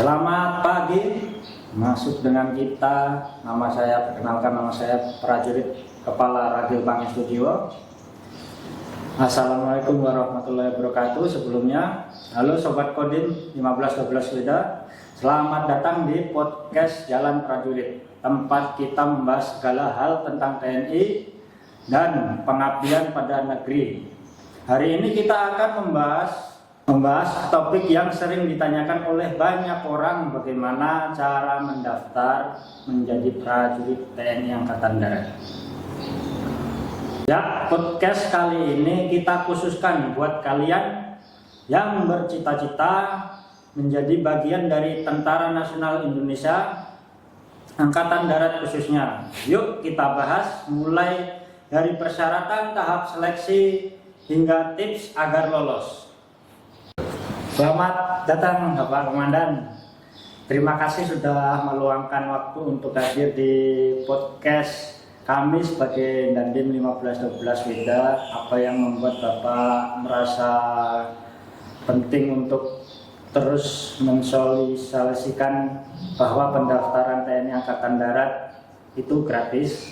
Selamat pagi, masuk dengan kita. Nama saya, perkenalkan nama saya Prajurit Kepala Ragil Pangestudio. Assalamualaikum warahmatullahi wabarakatuh. Sebelumnya, halo Sobat Kodim 1512 Weda. Selamat datang di podcast Jalan Prajurit, tempat kita membahas segala hal tentang TNI dan pengabdian pada negeri. Hari ini kita akan membahas topik yang sering ditanyakan oleh banyak orang, bagaimana cara mendaftar menjadi prajurit TNI Angkatan Darat. Ya, podcast kali ini kita khususkan buat kalian yang bercita-cita menjadi bagian dari Tentara Nasional Indonesia Angkatan Darat khususnya. Yuk kita bahas mulai dari persyaratan, tahap seleksi hingga tips agar lolos. Selamat datang Bapak Komandan. Terima kasih sudah meluangkan waktu untuk hadir di podcast kami sebagai Dandim 1512 Weda. Apa yang membuat Bapak merasa penting untuk terus mensosialisasikan bahwa pendaftaran TNI Angkatan Darat itu gratis?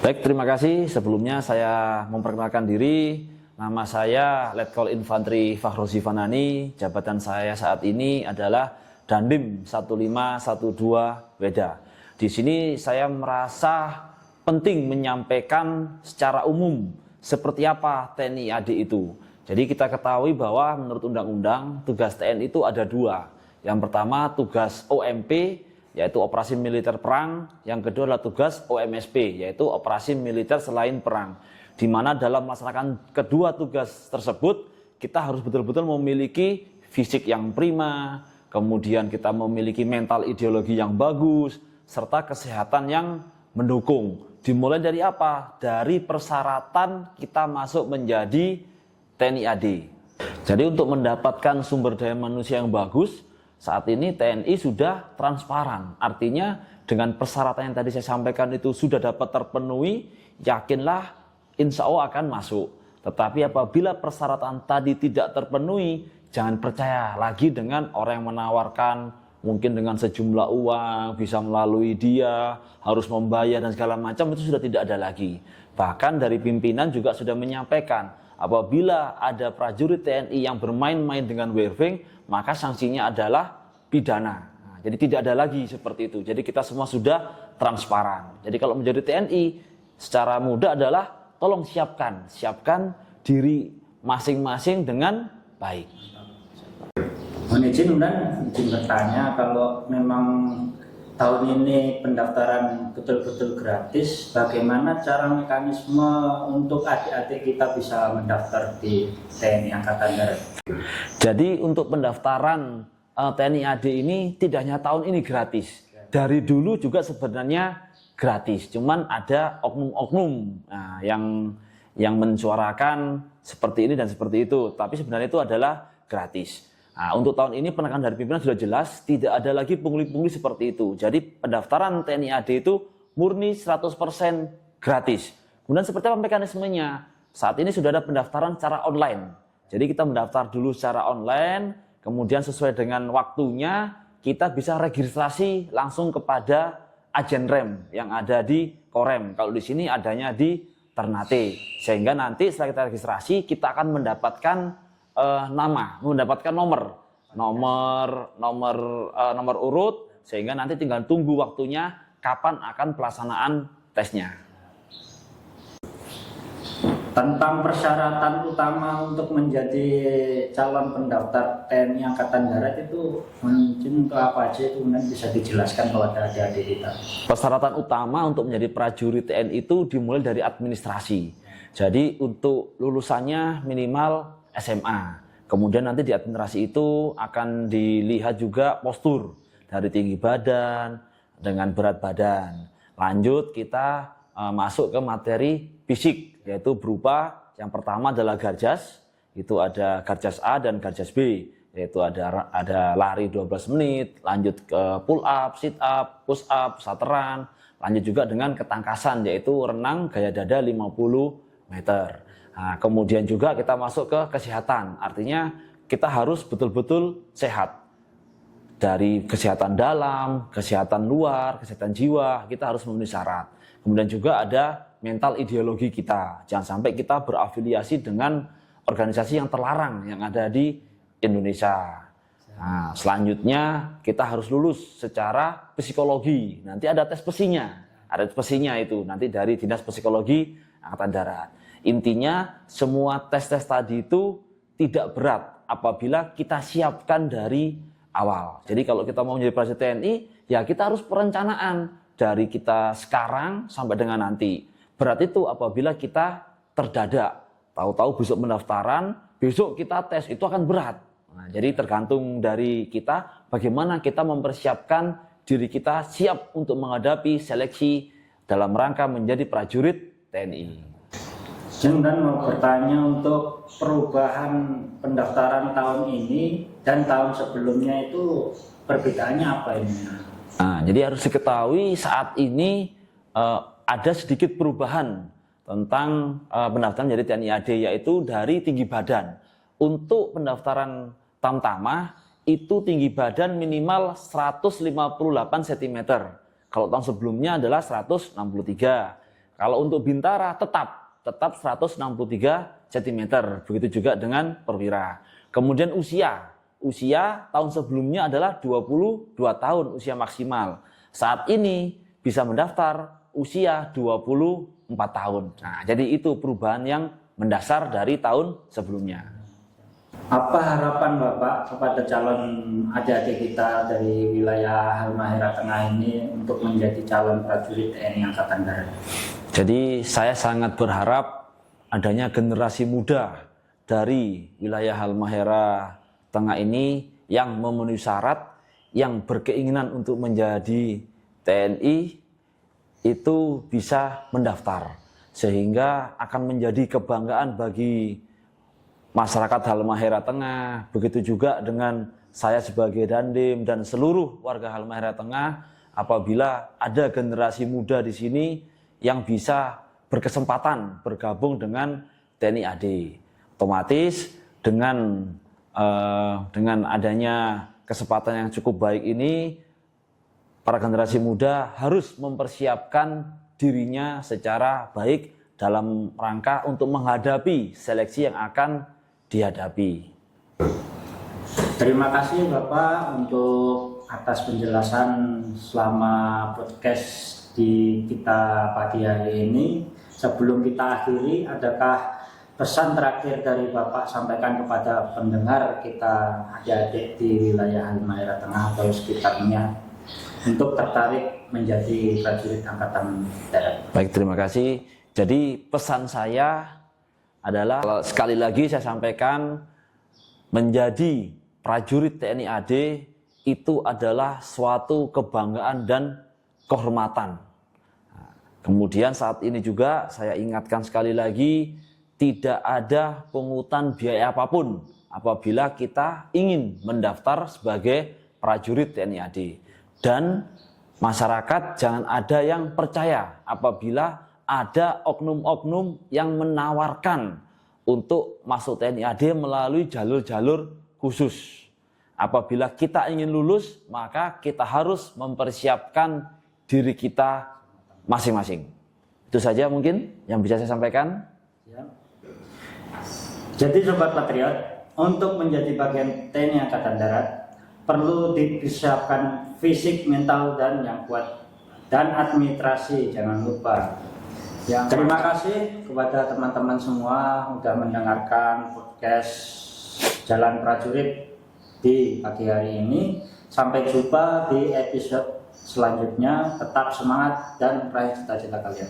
Baik, terima kasih. Sebelumnya saya memperkenalkan diri. Nama saya Letkol Infantri Fakhrozi Fanani. Jabatan saya saat ini adalah Dandim 1512 Weda. Di sini saya merasa penting menyampaikan secara umum seperti apa TNI AD itu. Jadi kita ketahui bahwa menurut undang-undang tugas TNI itu ada dua. Yang pertama tugas OMP, yaitu operasi militer perang. Yang kedua adalah tugas OMSP, yaitu operasi militer selain perang. Di mana dalam melaksanakan kedua tugas tersebut kita harus betul-betul memiliki fisik yang prima, kemudian kita memiliki mental ideologi yang bagus, serta kesehatan yang mendukung. Dimulai dari apa? Dari persyaratan kita masuk menjadi TNI AD. Jadi untuk mendapatkan sumber daya manusia yang bagus, saat ini TNI sudah transparan. Artinya dengan persyaratan yang tadi saya sampaikan itu sudah dapat terpenuhi, yakinlah insya Allah akan masuk. Tetapi apabila persyaratan tadi tidak terpenuhi, jangan percaya lagi dengan orang yang menawarkan mungkin dengan sejumlah uang, bisa melalui dia, harus membayar dan segala macam, itu sudah tidak ada lagi. Bahkan dari pimpinan juga sudah menyampaikan, apabila ada prajurit TNI yang bermain-main dengan waiving, maka sanksinya adalah pidana. Nah, jadi tidak ada lagi seperti itu. Jadi kita semua sudah transparan. Jadi kalau menjadi TNI secara mudah adalah tolong siapkan diri masing-masing dengan baik. Mohon izin bertanya, kalau memang tahun ini pendaftaran betul-betul gratis, bagaimana cara mekanisme untuk adik-adik kita bisa mendaftar di TNI Angkatan Darat? Jadi untuk pendaftaran TNI AD ini tidak hanya tahun ini gratis. Dari dulu juga sebenarnya gratis, cuman ada oknum-oknum yang mensuarakan seperti ini dan seperti itu, tapi sebenarnya itu adalah gratis. Nah, untuk tahun ini penekanan dari pimpinan sudah jelas, tidak ada lagi pungli-pungli seperti itu. Jadi pendaftaran TNI AD itu murni 100% gratis. Kemudian seperti apa mekanismenya? Saat ini sudah ada pendaftaran secara online. Jadi kita mendaftar dulu secara online, kemudian sesuai dengan waktunya kita bisa registrasi langsung kepada agen rem yang ada di Korem. Kalau di sini adanya di Ternate. Sehingga nanti setelah kita registrasi, kita akan mendapatkan mendapatkan nomor urut, sehingga nanti tinggal tunggu waktunya kapan akan pelaksanaan tesnya. Tentang persyaratan utama untuk menjadi calon pendaftar TNI Angkatan Darat itu mungkin untuk apa aja, itu kemudian bisa dijelaskan kepada adik-adik kita. Persyaratan utama untuk menjadi prajurit TNI itu dimulai dari administrasi. Jadi untuk lulusannya minimal SMA. Kemudian nanti di administrasi itu akan dilihat juga postur dari tinggi badan dengan berat badan. Lanjut kita masuk ke materi fisik, yaitu berupa yang pertama adalah garjas. Itu ada garjas A dan garjas B, yaitu ada lari 12 menit, lanjut ke pull up, sit up, push up, sateran, lanjut juga dengan ketangkasan, yaitu renang gaya dada 50 meter. Nah, kemudian juga kita masuk ke kesehatan, artinya kita harus betul-betul sehat. dari kesehatan dalam, kesehatan luar, kesehatan jiwa, kita harus memenuhi syarat. Kemudian juga ada mental ideologi kita. Jangan sampai kita berafiliasi dengan organisasi yang terlarang yang ada di Indonesia. Nah, selanjutnya kita harus lulus secara psikologi. Nanti ada tes pesinya. Ada tes pesinya itu nanti dari Dinas Psikologi Angkatan Darat. Intinya semua tes-tes tadi itu tidak berat apabila kita siapkan dari awal. Jadi kalau kita mau menjadi prajurit TNI, ya kita harus perencanaan dari kita sekarang sampai dengan nanti. Berat itu apabila kita terdadak. Tahu-tahu besok pendaftaran, besok kita tes, itu akan berat. Nah, jadi tergantung dari kita bagaimana kita mempersiapkan diri kita siap untuk menghadapi seleksi dalam rangka menjadi prajurit TNI. Dan mau bertanya untuk perubahan pendaftaran tahun ini dan tahun sebelumnya itu perbedaannya apa ini? Nah, jadi harus diketahui saat ini ada sedikit perubahan tentang pendaftaran menjadi TNI AD, yaitu dari tinggi badan. Untuk pendaftaran Tamtama itu tinggi badan minimal 158 cm. Kalau tahun sebelumnya adalah 163. Kalau untuk Bintara tetap 163 cm. Begitu juga dengan Perwira. Kemudian usia tahun sebelumnya adalah 22 tahun usia maksimal. Saat ini bisa mendaftar usia 24 tahun. Nah, jadi itu perubahan yang mendasar dari tahun sebelumnya. Apa harapan Bapak kepada calon adik-adik kita dari wilayah Halmahera Tengah ini untuk menjadi calon prajurit TNI Angkatan Darat? Jadi saya sangat berharap adanya generasi muda dari wilayah Halmahera Tengah ini yang memenuhi syarat, yang berkeinginan untuk menjadi TNI itu bisa mendaftar. Sehingga akan menjadi kebanggaan bagi masyarakat Halmahera Tengah, begitu juga dengan saya sebagai Dandim dan seluruh warga Halmahera Tengah apabila ada generasi muda di sini yang bisa berkesempatan bergabung dengan TNI AD. Otomatis dengan adanya kesempatan yang cukup baik ini, para generasi muda harus mempersiapkan dirinya secara baik dalam rangka untuk menghadapi seleksi yang akan dihadapi. Terima kasih Bapak untuk atas penjelasan selama podcast di kita pagi hari ini. Sebelum kita akhiri, adakah pesan terakhir dari Bapak sampaikan kepada pendengar kita adik-adik di wilayah Halmahera Tengah atau sekitarnya untuk tertarik menjadi prajurit Angkatan Darat? Baik, terima kasih. Jadi pesan saya adalah sekali lagi saya sampaikan, menjadi prajurit TNI AD itu adalah suatu kebanggaan dan kehormatan. Kemudian saat ini juga saya ingatkan sekali lagi, tidak ada pungutan biaya apapun apabila kita ingin mendaftar sebagai prajurit TNI AD. Dan masyarakat jangan ada yang percaya apabila ada oknum-oknum yang menawarkan untuk masuk TNI AD melalui jalur-jalur khusus. Apabila kita ingin lulus, maka kita harus mempersiapkan diri kita masing-masing. Itu saja mungkin yang bisa saya sampaikan. Ya. Jadi Sobat Patriot, untuk menjadi bagian TNI Angkatan Darat perlu dipersiapkan fisik, mental, dan yang kuat. Dan administrasi, jangan lupa. Terima kasih kepada teman-teman semua sudah mendengarkan podcast Jalan Prajurit di pagi hari ini. Sampai jumpa di episode selanjutnya. Tetap semangat dan raih cita-cita kalian.